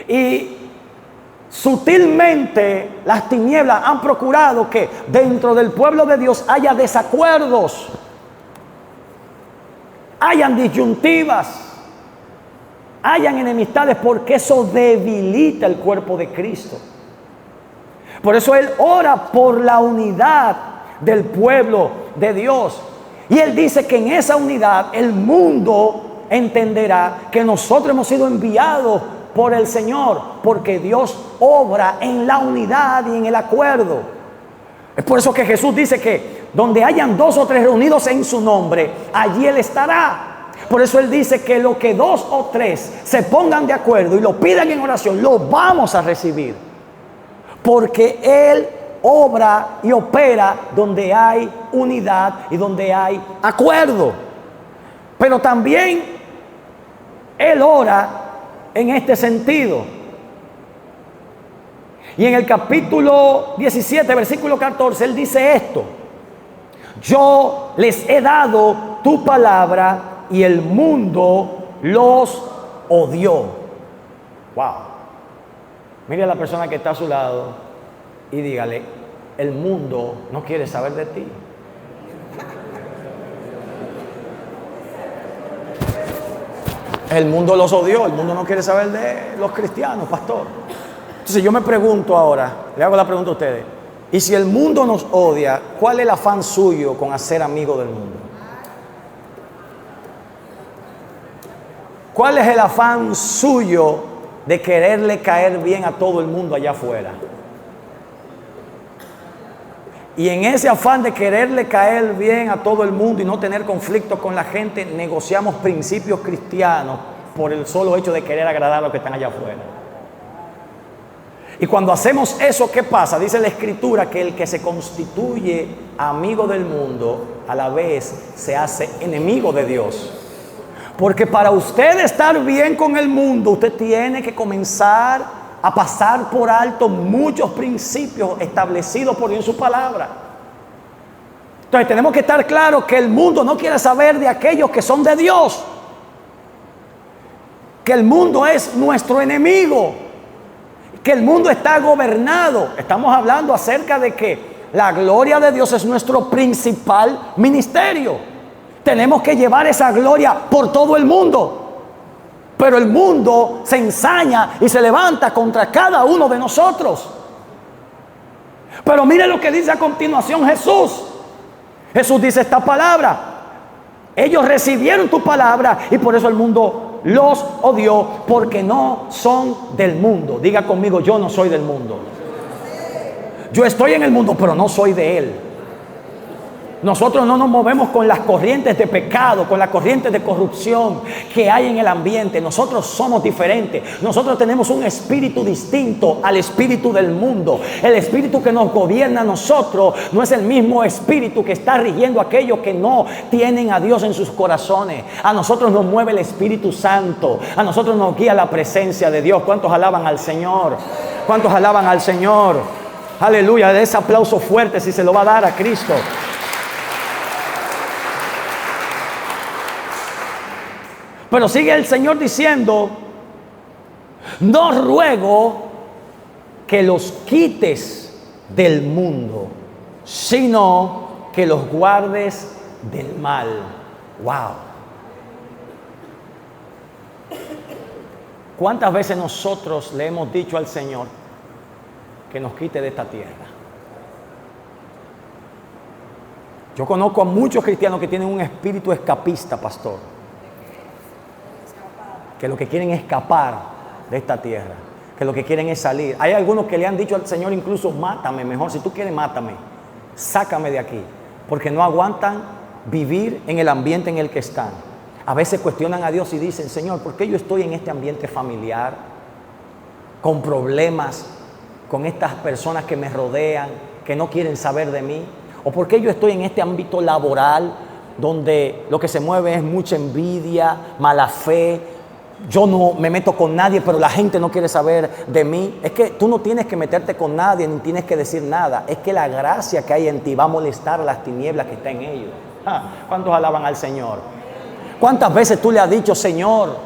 Y sutilmente las tinieblas han procurado que dentro del pueblo de Dios haya desacuerdos, hayan disyuntivas, hayan enemistades, porque eso debilita el cuerpo de Cristo. Por eso Él ora por la unidad del pueblo de Dios. Y Él dice que en esa unidad el mundo entenderá que nosotros hemos sido enviados por el Señor, porque Dios obra en la unidad y en el acuerdo. Es por eso que Jesús dice que donde hayan 2 o 3 reunidos en su nombre, allí Él estará. Por eso Él dice que lo que 2 o 3 se pongan de acuerdo y lo pidan en oración, lo vamos a recibir. Porque Él obra y opera donde hay unidad y donde hay acuerdo. Pero también Él ora en este sentido. Y en el capítulo 17, versículo 14, Él dice esto: yo les he dado tu palabra y el mundo los odió. Wow. Mire a la persona que está a su lado y dígale: el mundo no quiere saber de ti. El mundo los odió, el mundo no quiere saber de los cristianos, pastor. Entonces yo me pregunto ahora, le hago la pregunta a ustedes: y si el mundo nos odia, ¿cuál es el afán suyo con hacer amigo del mundo? ¿Cuál es el afán suyo de quererle caer bien a todo el mundo allá afuera? Y en ese afán de quererle caer bien a todo el mundo y no tener conflictos con la gente, negociamos principios cristianos por el solo hecho de querer agradar a los que están allá afuera. Y cuando hacemos eso, ¿qué pasa? Dice la Escritura que el que se constituye amigo del mundo, a la vez se hace enemigo de Dios. Porque para usted estar bien con el mundo, usted tiene que comenzar a pasar por alto muchos principios establecidos por Dios en su palabra. Entonces tenemos que estar claros que el mundo no quiere saber de aquellos que son de Dios. Que el mundo es nuestro enemigo. que el mundo está gobernado. Estamos hablando acerca de que la gloria de Dios es nuestro principal ministerio. Tenemos que llevar esa gloria por todo el mundo. Pero el mundo se ensaña y se levanta contra cada uno de nosotros. Pero mire lo que dice a continuación Jesús. Jesús dice esta palabra: ellos recibieron tu palabra y por eso el mundo los odió, porque no son del mundo. Diga conmigo: yo no soy del mundo. Yo estoy en el mundo, pero no soy de él. Nosotros no nos movemos con las corrientes de pecado, con las corrientes de corrupción que hay en el ambiente. Nosotros somos diferentes. Nosotros tenemos un espíritu distinto al espíritu del mundo. El espíritu que nos gobierna a nosotros no es el mismo espíritu que está rigiendo a aquellos que no tienen a Dios en sus corazones. A nosotros nos mueve el Espíritu Santo. A nosotros nos guía la presencia de Dios. ¿Cuántos alaban al Señor? ¿Cuántos alaban al Señor? Aleluya. De ese aplauso fuerte si se lo va a dar a Cristo. Pero sigue el Señor diciendo: no ruego que los quites del mundo, sino que los guardes del mal. Wow. ¿Cuántas veces nosotros le hemos dicho al Señor que nos quite de esta tierra? Yo conozco a muchos cristianos que tienen un espíritu escapista, pastor, que lo que quieren es escapar de esta tierra, que lo que quieren es salir. Hay algunos que le han dicho al Señor incluso: mátame mejor, si tú quieres mátame, sácame de aquí, porque no aguantan vivir en el ambiente en el que están. A veces cuestionan a Dios y dicen: Señor, ¿por qué yo estoy en este ambiente familiar, con problemas, con estas personas que me rodean, que no quieren saber de mí? ¿O por qué yo estoy en este ámbito laboral, donde lo que se mueve es mucha envidia, mala fe? Yo no me meto con nadie, pero la gente no quiere saber de mí. Es que tú no tienes que meterte con nadie, ni tienes que decir nada. Es que la gracia que hay en ti va a molestar a las tinieblas que están en ellos. ¿Cuántos alaban al Señor? ¿Cuántas veces tú le has dicho: Señor,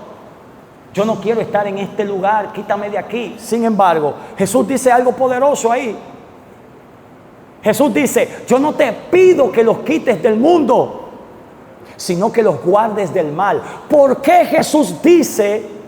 yo no quiero estar en este lugar, quítame de aquí? Sin embargo, Jesús dice algo poderoso ahí. Jesús dice: yo no te pido que los quites del mundo, sino que los guardes del mal. ¿Por qué Jesús dice: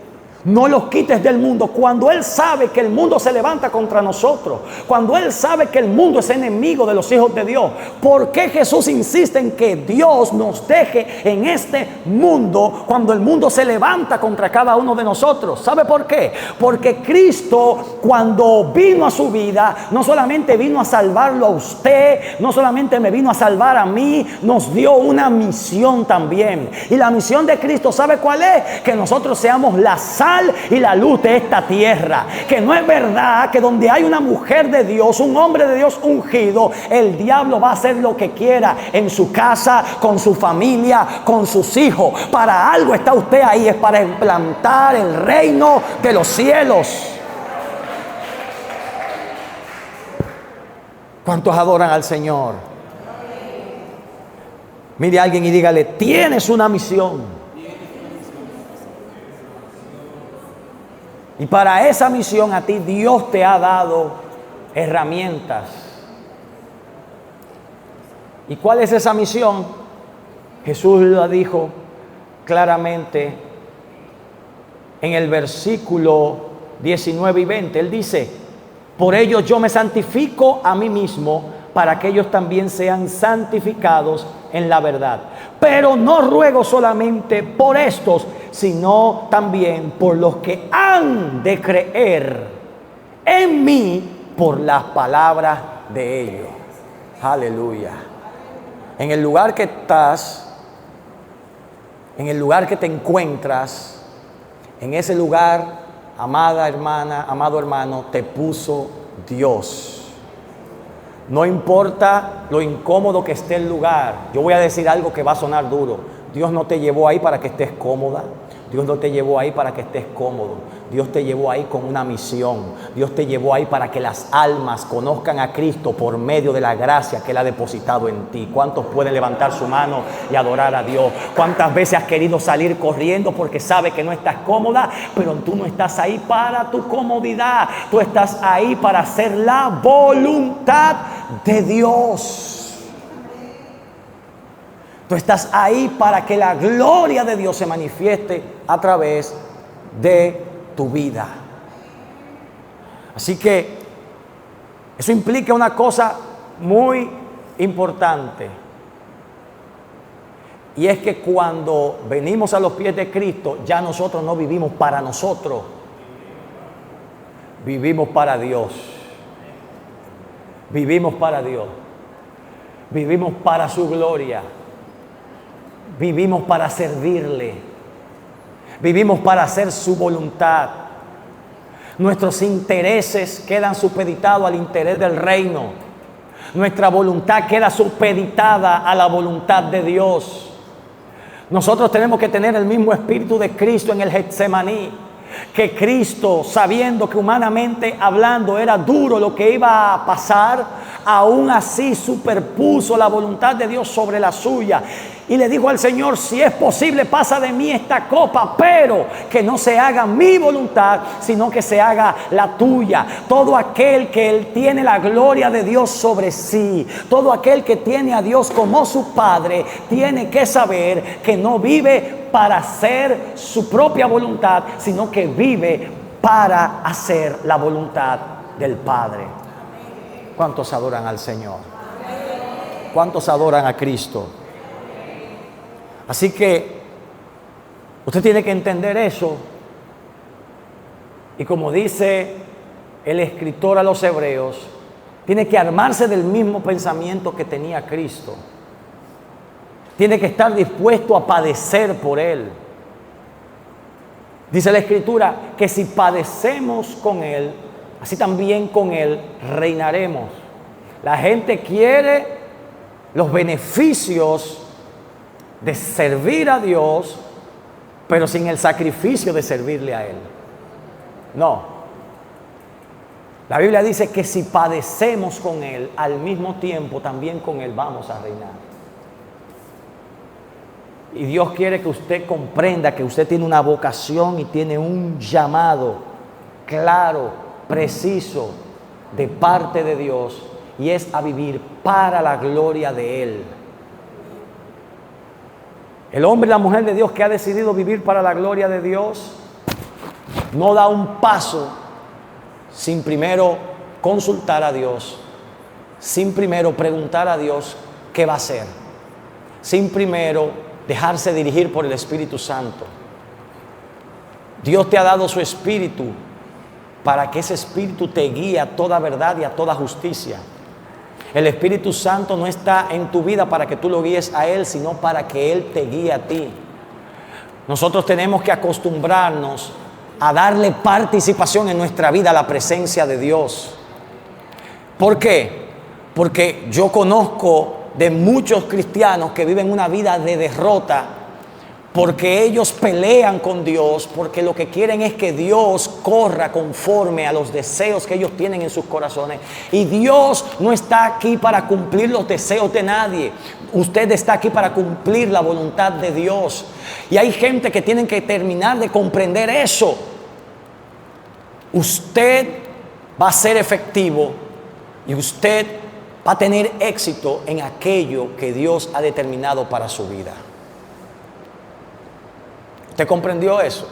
no los quites del mundo? Cuando Él sabe que el mundo se levanta contra nosotros, cuando Él sabe que el mundo es enemigo de los hijos de Dios. ¿Por qué Jesús insiste en que Dios nos deje en este mundo cuando el mundo se levanta contra cada uno de nosotros? ¿Sabe por qué? Porque Cristo, cuando vino a su vida, no solamente vino a salvarlo a usted, no solamente me vino a salvar a mí, nos dio una misión también. Y la misión de Cristo, ¿sabe cuál es? Que nosotros seamos la sal y la luz de esta tierra. Que no es verdad que donde hay una mujer de Dios, un hombre de Dios ungido, el diablo va a hacer lo que quiera en su casa, con su familia, con sus hijos. Para algo está usted ahí, es para implantar el reino de los cielos. ¿Cuántos adoran al Señor? Mire a alguien y dígale: tienes una misión. Y para esa misión a ti Dios te ha dado herramientas. ¿Y cuál es esa misión? Jesús la dijo claramente en el versículo 19 y 20. Él dice: por ello yo me santifico a mí mismo, para que ellos también sean santificados en la verdad. Pero no ruego solamente por estos, sino también por los que han de creer en mí por las palabras de ellos. Aleluya. En el lugar que estás, en el lugar que te encuentras, en ese lugar, amada hermana, amado hermano, te puso Dios. No importa lo incómodo que esté el lugar. Yo voy a decir algo que va a sonar duro. Dios no te llevó ahí para que estés cómoda. Dios no te llevó ahí para que estés cómodo. Dios te llevó ahí con una misión. Dios te llevó ahí para que las almas conozcan a Cristo por medio de la gracia que Él ha depositado en ti. ¿Cuántos pueden levantar su mano y adorar a Dios? ¿Cuántas veces has querido salir corriendo porque sabes que no estás cómoda? Pero tú no estás ahí para tu comodidad. Tú estás ahí para hacer la voluntad de Dios. Tú estás ahí para que la gloria de Dios se manifieste a través de tu vida. Así que eso implica una cosa muy importante. Y es que cuando venimos a los pies de Cristo, ya nosotros no vivimos para nosotros. Vivimos para Dios. Vivimos para Dios. Vivimos para su gloria. Vivimos para servirle. Vivimos para hacer su voluntad. Nuestros intereses quedan supeditados al interés del reino. Nuestra voluntad queda supeditada a la voluntad de Dios. Nosotros tenemos que tener el mismo espíritu de Cristo en el Getsemaní. Que Cristo, sabiendo que humanamente hablando era duro lo que iba a pasar, aún así superpuso la voluntad de Dios sobre la suya. Y le dijo al Señor: si es posible, pasa de mí esta copa, pero que no se haga mi voluntad, sino que se haga la tuya. Todo aquel que Él tiene la gloria de Dios sobre sí, todo aquel que tiene a Dios como su Padre, tiene que saber que no vive para hacer su propia voluntad, sino que vive para hacer la voluntad del Padre. ¿Cuántos adoran al Señor? ¿Cuántos adoran a Cristo? Así que usted tiene que entender eso. Y como dice el escritor a los Hebreos, tiene que armarse del mismo pensamiento que tenía Cristo. Tiene que estar dispuesto a padecer por Él. Dice la Escritura que si padecemos con Él, así también con Él reinaremos. La gente quiere los beneficios de servir a Dios, pero sin el sacrificio de servirle a Él. No. La Biblia dice que si padecemos con Él, al mismo tiempo también con Él vamos a reinar. Y Dios quiere que usted comprenda que usted tiene una vocación y tiene un llamado claro, preciso, de parte de Dios, y es a vivir para la gloria de Él. El hombre y la mujer de Dios que ha decidido vivir para la gloria de Dios no da un paso sin primero consultar a Dios, sin primero preguntar a Dios qué va a hacer, sin primero dejarse dirigir por el Espíritu Santo. Dios te ha dado su Espíritu para que ese Espíritu te guíe a toda verdad y a toda justicia. El Espíritu Santo no está en tu vida para que tú lo guíes a Él, sino para que Él te guíe a ti. Nosotros tenemos que acostumbrarnos a darle participación en nuestra vida a la presencia de Dios. ¿Por qué? Porque yo conozco de muchos cristianos que viven una vida de derrota porque ellos pelean con Dios, porque lo que quieren es que Dios corra conforme a los deseos que ellos tienen en sus corazones. Y Dios no está aquí para cumplir los deseos de nadie. Usted está aquí para cumplir la voluntad de Dios. Y hay gente que tienen que terminar de comprender eso. Usted va a ser efectivo y usted va a tener éxito en aquello que Dios ha determinado para su vida. ¿Usted comprendió eso?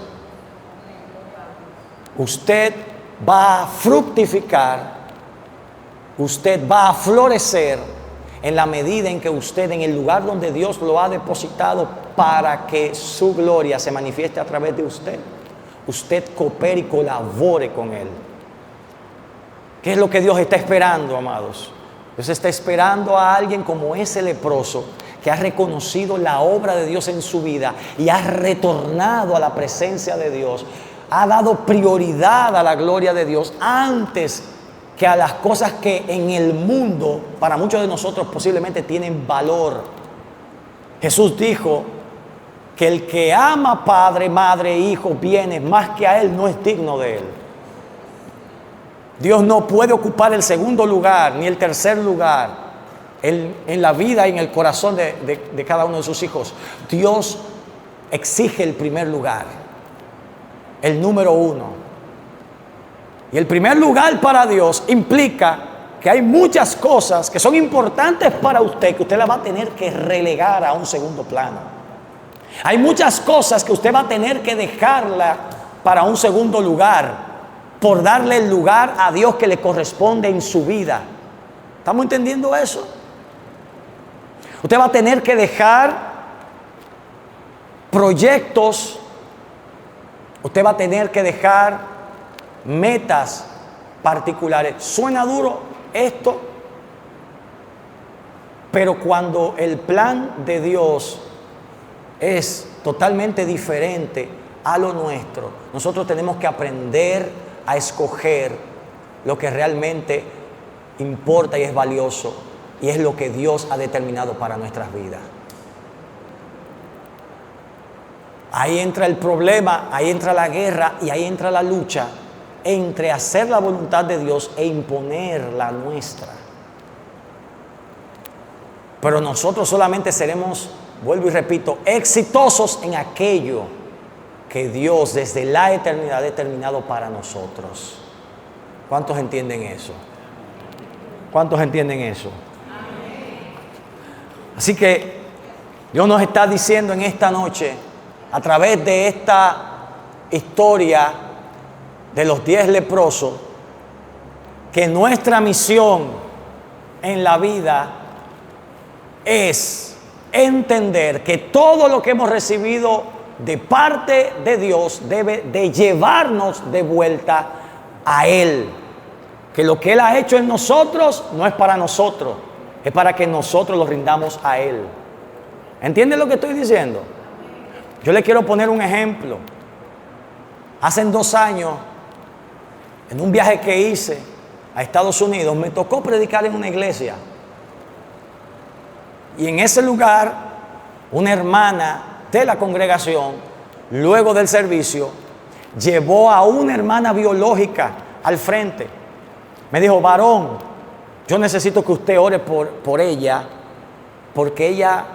Usted va a fructificar, usted va a florecer en la medida en que usted, en el lugar donde Dios lo ha depositado para que su gloria se manifieste a través de usted, usted coopere y colabore con Él. ¿Qué es lo que Dios está esperando, amados? Dios está esperando a alguien como ese leproso que ha reconocido la obra de Dios en su vida y ha retornado a la presencia de Dios, ha dado prioridad a la gloria de Dios antes que a las cosas que en el mundo para muchos de nosotros posiblemente tienen valor. Jesús dijo que el que ama padre, madre, hijo, bienes más que a él no es digno de él. Dios no puede ocupar el segundo lugar ni el tercer lugar en la vida y en el corazón de cada uno de sus hijos. Dios exige el primer lugar, el número uno. Y el primer lugar para Dios implica que hay muchas cosas que son importantes para usted, que usted las va a tener que relegar a un segundo plano. Hay muchas cosas que usted va a tener que dejarla para un segundo lugar, por darle el lugar a Dios que le corresponde en su vida. ¿Estamos entendiendo eso? Usted va a tener que dejar proyectos, usted va a tener que dejar metas particulares. Suena duro esto, pero cuando el plan de Dios es totalmente diferente a lo nuestro, nosotros tenemos que aprender a escoger lo que realmente importa y es valioso, y es lo que Dios ha determinado para nuestras vidas. Ahí entra el problema, ahí entra la guerra y ahí entra la lucha entre hacer la voluntad de Dios e imponer la nuestra. Pero nosotros solamente seremos, vuelvo y repito, exitosos en aquello que Dios desde la eternidad ha determinado para nosotros. ¿Cuántos entienden eso? ¿Cuántos entienden eso? Así que Dios nos está diciendo en esta noche, a través de esta historia de los 10 leprosos, que nuestra misión en la vida es entender que todo lo que hemos recibido de parte de Dios debe de llevarnos de vuelta a Él. Que lo que Él ha hecho en nosotros no es para nosotros, es para que nosotros lo rindamos a Él. ¿Entienden lo que estoy diciendo? Yo le quiero poner un ejemplo. Hace 2 años, en un viaje que hice a Estados Unidos, me tocó predicar en una iglesia. Y en ese lugar, una hermana de la congregación, luego del servicio, llevó a una hermana biológica al frente. Me dijo: varón, yo necesito que usted ore por ella, porque ella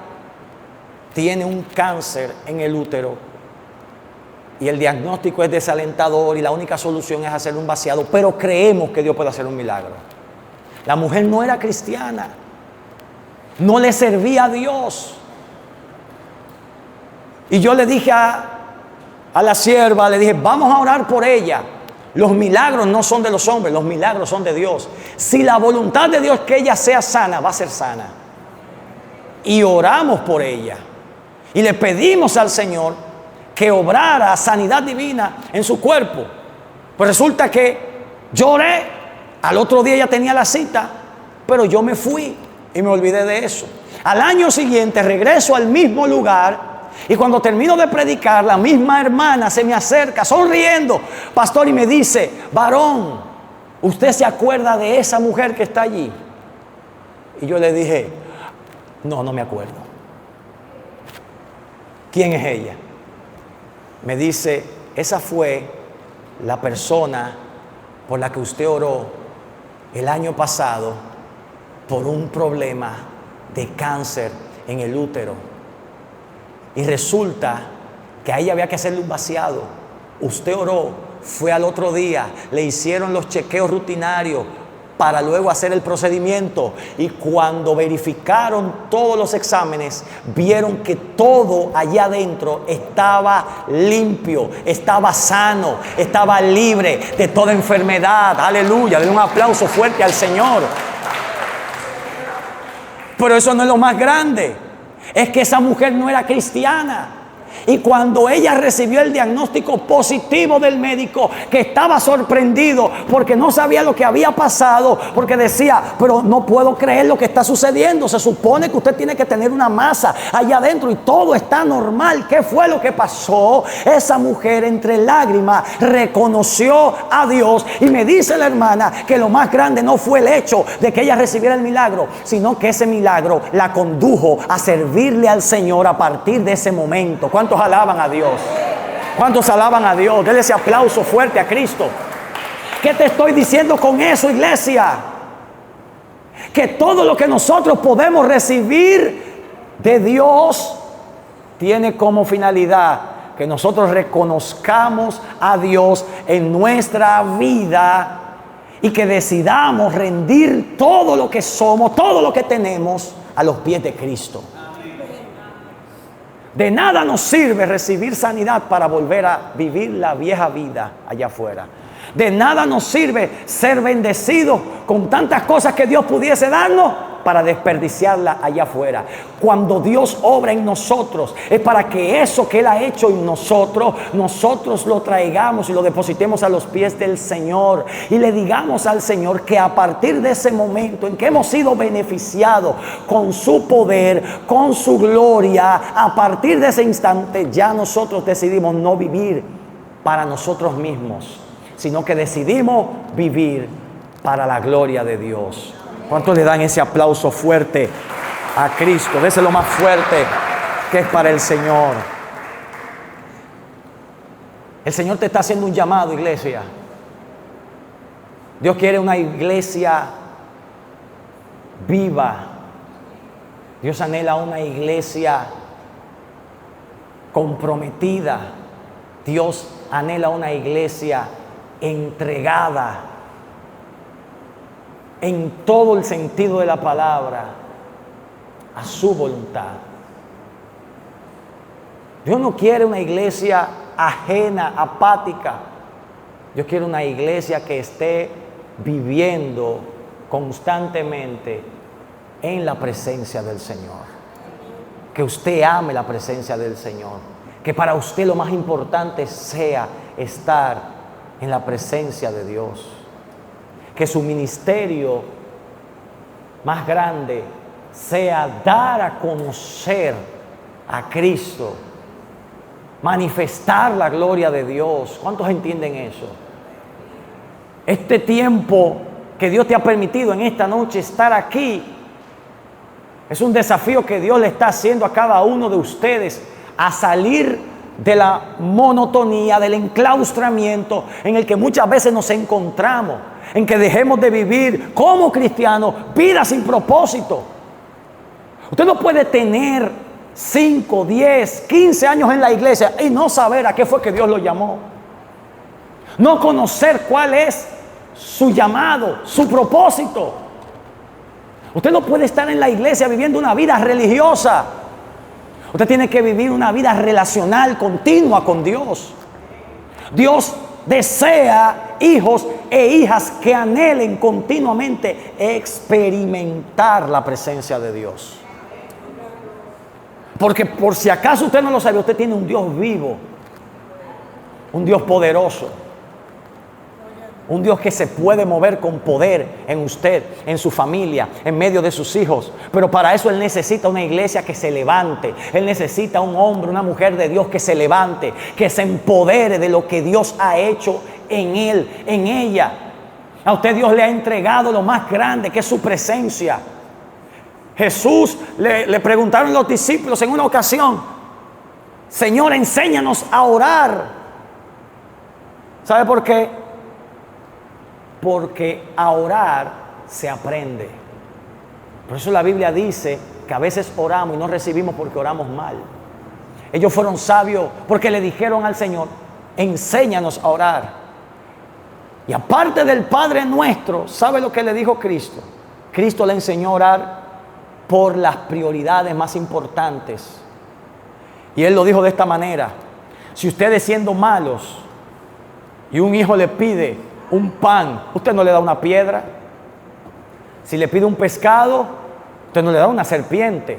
tiene un cáncer en el útero y el diagnóstico es desalentador y la única solución es hacerle un vaciado, pero creemos que Dios puede hacer un milagro. La mujer no era cristiana, no le servía a Dios. Y yo le dije a la sierva, le dije: vamos a orar por ella. Los milagros no son de los hombres, los milagros son de Dios. Si la voluntad de Dios es que ella sea sana, va a ser sana. Y oramos por ella. Y le pedimos al Señor que obrara sanidad divina en su cuerpo. Pues resulta que yo oré, al otro día ya tenía la cita, pero yo me fui y me olvidé de eso. Al año siguiente regreso al mismo lugar. Y cuando termino de predicar, la misma hermana se me acerca sonriendo, pastor, y me dice: varón, ¿usted se acuerda de esa mujer que está allí? Y yo le dije: no me acuerdo. ¿Quién es ella? Me dice: esa fue la persona por la que usted oró el año pasado por un problema de cáncer en el útero. Y resulta que a ella había que hacerle un vaciado. Usted oró, fue al otro día, le hicieron los chequeos rutinarios para luego hacer el procedimiento. Y cuando verificaron todos los exámenes, vieron que todo allá adentro estaba limpio, estaba sano, estaba libre de toda enfermedad. Aleluya, denle un aplauso fuerte al Señor. Pero eso no es lo más grande. Es que esa mujer no era cristiana. Y cuando ella recibió el diagnóstico positivo del médico, que estaba sorprendido porque no sabía lo que había pasado, porque decía: pero no puedo creer lo que está sucediendo, se supone que usted tiene que tener una masa allá adentro y todo está normal. ¿Qué fue lo que pasó? Esa mujer, entre lágrimas, reconoció a Dios. Y me dice la hermana que lo más grande no fue el hecho de que ella recibiera el milagro, sino que ese milagro la condujo a servirle al Señor a partir de ese momento. ¿Cuántos alaban a Dios? ¿Cuántos alaban a Dios? Denle ese aplauso fuerte a Cristo. ¿Qué te estoy diciendo con eso, iglesia? Que todo lo que nosotros podemos recibir de Dios tiene como finalidad que nosotros reconozcamos a Dios en nuestra vida y que decidamos rendir todo lo que somos, todo lo que tenemos a los pies de Cristo. De nada nos sirve recibir sanidad para volver a vivir la vieja vida allá afuera. De nada nos sirve ser bendecidos con tantas cosas que Dios pudiese darnos para desperdiciarla allá afuera. Cuando Dios obra en nosotros, es para que eso que Él ha hecho en nosotros, nosotros lo traigamos y lo depositemos a los pies del Señor. Y le digamos al Señor que a partir de ese momento en que hemos sido beneficiados con su poder, con su gloria, a partir de ese instante ya nosotros decidimos no vivir para nosotros mismos, sino que decidimos vivir para la gloria de Dios. ¿Cuántos le dan ese aplauso fuerte a Cristo? Déselo más fuerte, que es para el Señor. El Señor te está haciendo un llamado, iglesia. Dios quiere una iglesia viva. Dios anhela una iglesia comprometida. Dios anhela una iglesia entregada en todo el sentido de la palabra a su voluntad. Dios no quiere una iglesia ajena, apática. Dios quiere una iglesia que esté viviendo constantemente en la presencia del Señor. Que usted ame la presencia del Señor. Que para usted lo más importante sea estar en la presencia de Dios. Que su ministerio más grande sea dar a conocer a Cristo, manifestar la gloria de Dios. ¿Cuántos entienden eso? Este tiempo que Dios te ha permitido en esta noche estar aquí es un desafío que Dios le está haciendo a cada uno de ustedes a salir de la monotonía, del enclaustramiento en el que muchas veces nos encontramos, en que dejemos de vivir como cristianos vida sin propósito. Usted no puede tener 5, 10, 15 años en la iglesia y no saber a qué fue que Dios lo llamó. No conocer cuál es su llamado, su propósito. Usted no puede estar en la iglesia viviendo una vida religiosa. Usted tiene que vivir una vida relacional continua con Dios. Dios desea hijos e hijas que anhelen continuamente experimentar la presencia de Dios. Porque por si acaso usted no lo sabe, usted tiene un Dios vivo, un Dios poderoso, un Dios que se puede mover con poder en usted, en su familia, en medio de sus hijos. Pero para eso Él necesita una iglesia que se levante. Él necesita un hombre, una mujer de Dios que se levante, que se empodere de lo que Dios ha hecho en él, en ella. A usted Dios le ha entregado lo más grande, que es su presencia. Jesús le preguntaron los discípulos en una ocasión: Señor, enséñanos a orar. ¿Sabe por qué? Porque a orar se aprende. Por eso la Biblia dice que a veces oramos y no recibimos porque oramos mal. Ellos fueron sabios porque le dijeron al Señor: enséñanos a orar. Y aparte del Padre Nuestro, ¿sabe lo que le dijo Cristo? Cristo le enseñó a orar por las prioridades más importantes. Y Él lo dijo de esta manera: si ustedes, siendo malos, y un hijo le pide un pan, usted no le da una piedra. Si le pide un pescado, usted no le da una serpiente.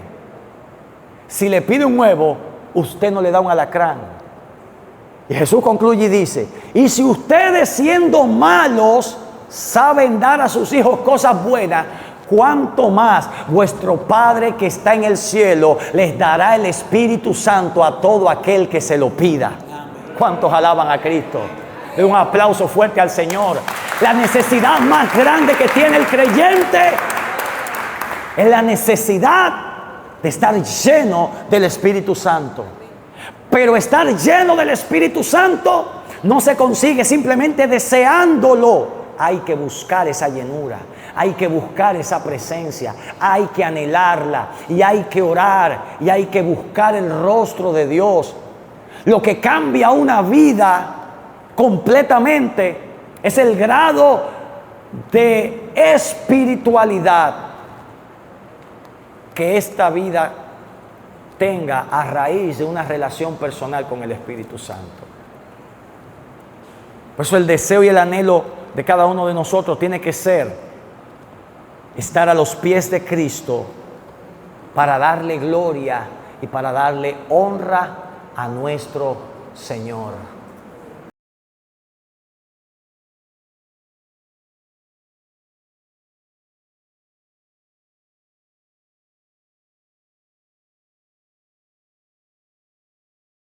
Si le pide un huevo, usted no le da un alacrán. Y Jesús concluye y dice: y si ustedes, siendo malos, saben dar a sus hijos cosas buenas, cuánto más vuestro Padre que está en el cielo les dará el Espíritu Santo a todo aquel que se lo pida. ¿Cuántos alaban a Cristo? Un aplauso fuerte al Señor. La necesidad más grande que tiene el creyente es la necesidad de estar lleno del Espíritu Santo. Pero estar lleno del Espíritu Santo no se consigue simplemente deseándolo. Hay que buscar esa llenura, hay que buscar esa presencia, hay que anhelarla y hay que orar y hay que buscar el rostro de Dios. Lo que cambia una vida completamente es el grado de espiritualidad que esta vida tenga a raíz de una relación personal con el Espíritu Santo. Por eso el deseo y el anhelo de cada uno de nosotros tiene que ser estar a los pies de Cristo para darle gloria y para darle honra a nuestro Señor.